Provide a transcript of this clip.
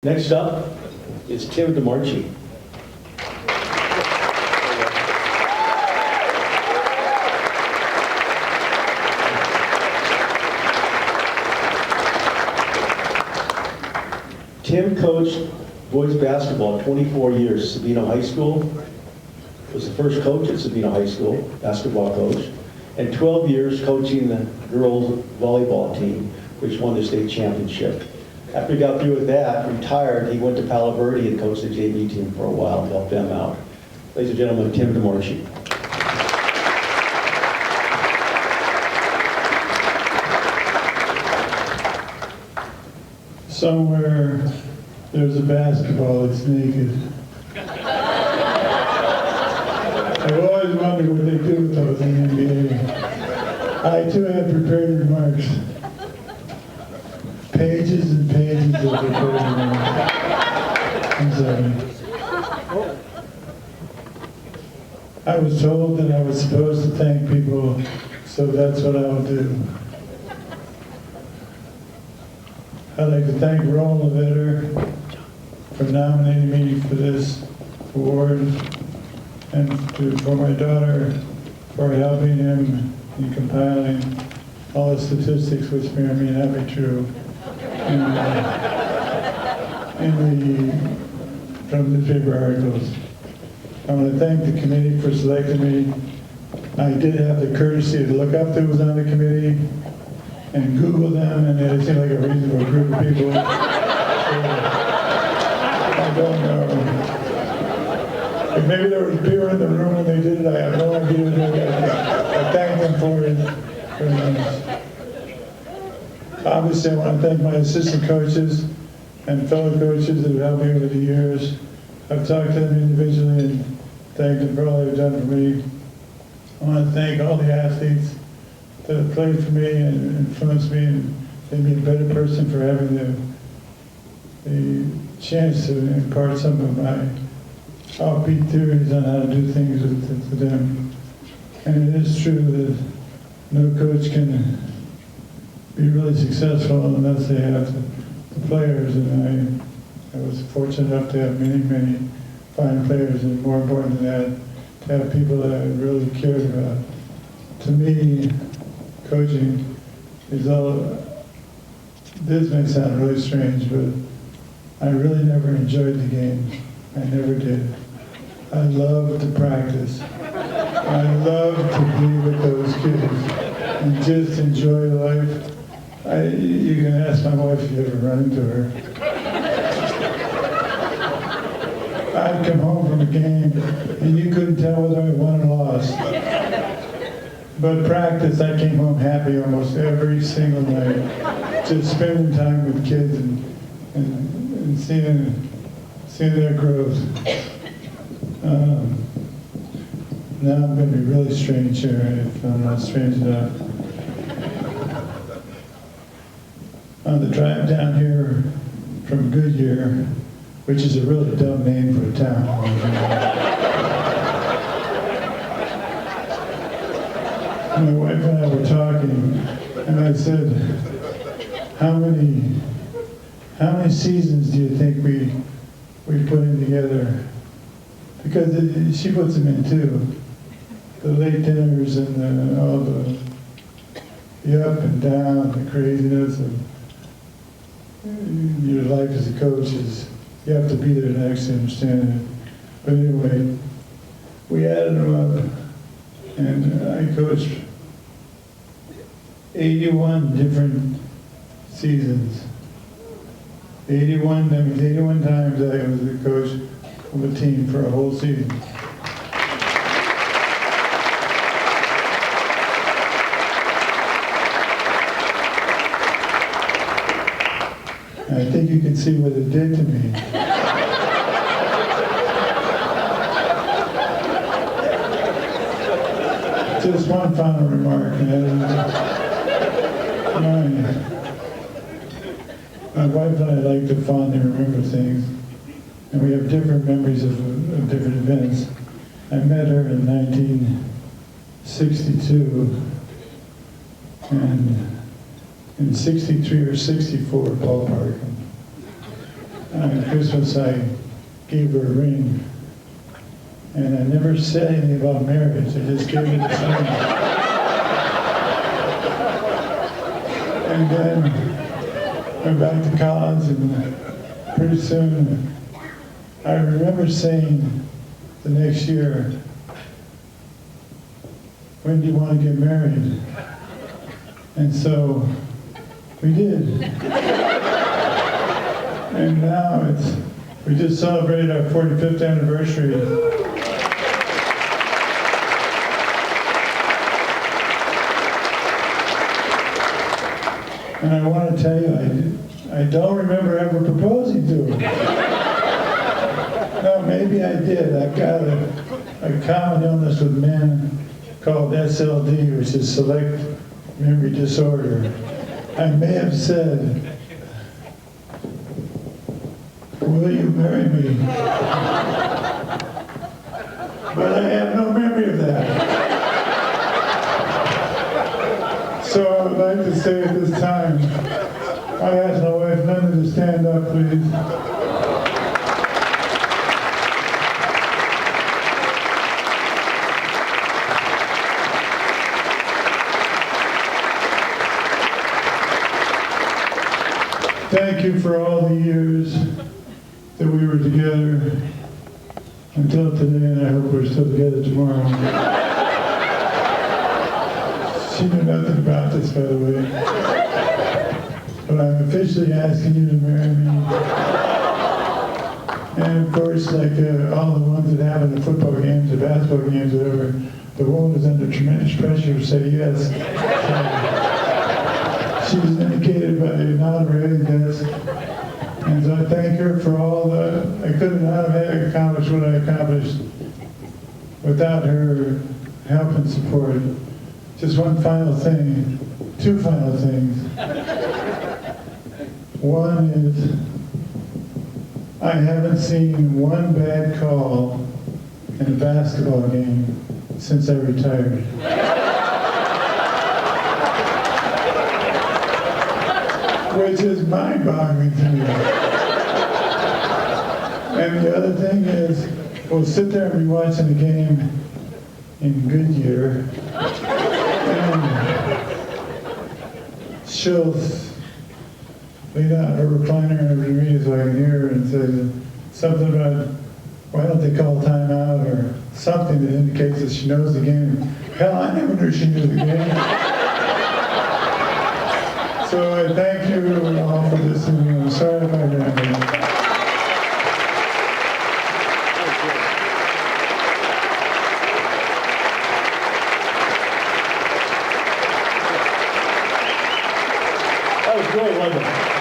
Next up is TimDemarchi. Tim coached boys basketball 24 years, Sabino High School. Was the first coach at Sabino High School, basketball coach. And 12 years coaching the girls volleyball team, which won the state championship. After he got through with that, retired, he went to Palo Verde and coached the JV team for a while to help them out. Ladies and gentlemen, TimDemarchi. Somewhere there's a basketball that's naked. I've always wondered what they do with those in the NBA. I too have prepared remarks. Pages and pages of prepared remarks. I'm sorry. I was told that I was supposed to thank people, so that's what I'll do. I'd like to thank Ron Levetter for nominating me for this award, and for my daughter for helping him in compiling all the statistics, which may or may not be true, from newspaper articles. I want to thank the committee for selecting me. I did have the courtesy to look up who was on the committee and Google them, and they seemed like a reasonable group of people. So, I don't know. If maybe there was beer in the room when they did it, I have no idea. I thank them for it. Very nice. Obviously, I want to thank my assistant coaches and fellow coaches that have helped me over the years. I've talked to them individually and thanked them for all they've done for me. I want to thank all the athletes that have played for me and influenced me and made me a better person for having the chance to impart some of my offbeat theories on how to do things with them. And it is true that no coach can be really successful unless they have the players, and I was fortunate enough to have many fine players, and more important than that, to have people that I really cared about. To me, coaching is all, this may sound really strange, but I really never enjoyed the game. I never did. I love to practice. I love to be with those kids and just enjoy life. You can ask my wife if you ever run into her. I'd come home from a game and you couldn't tell whether I won or lost. But practice, I came home happy almost every single night, just spending time with kids and seeing their growth. Now I'm going to be really strange here if I'm not strange enough. On the drive down here from Goodyear, which is a really dumb name for a town, my wife and I were talking, and I said, how many seasons do you think we put in together? Because she puts them in too. The late dinners and all the up and down, the craziness of your life as a coach is, you have to be there to actually understand it. But anyway, we added them up, and I coached 81 different seasons. 81, that means 81 times I was the coach of a team for a whole season. And I think you can see what it did to me. Just one final remark. My wife and I like to fondly remember things, and we have different memories of different events. I met her in 1962, and in 63 or 64 ballpark. on Christmas I gave her a ring. And I never said anything about marriage, I just gave her this ring. And then went back to college, and pretty soon I remember saying the next year, when do you want to get married? And so we did. And now we just celebrated our 45th anniversary. And I want to tell you, I don't remember ever proposing to her. No, maybe I did. I've got a common illness with men called SLD, which is select memory disorder. I may have said, will you marry me? But I have no memory of that. So I would like to say at this time, I ask my wife Linda to stand up, please. Thank you for all the years that we were together until today, and I hope we're still together tomorrow. She knew nothing about this, by the way. But I'm officially asking you to marry me. And of course, like all the ones that happen at football games or basketball games, whatever, the woman is under tremendous pressure to say yes. She was indicated by the nod of her head yes. And so I thank her for all I could not have accomplished what I accomplished without her help and support. Just one final thing, two final things. One is, I haven't seen one bad call in a basketball game since I retired. Which is mind-boggling to me. And the other thing is, we'll sit there and be watching the game in Goodyear, and she'll lean out her recliner over to me so I can hear her and say something about, why don't they call timeout, or something that indicates that she knows the game. Hell, I never knew she knew the game. So I thank you all for listening. I'm sorry if I rambled. That was great, wasn't it?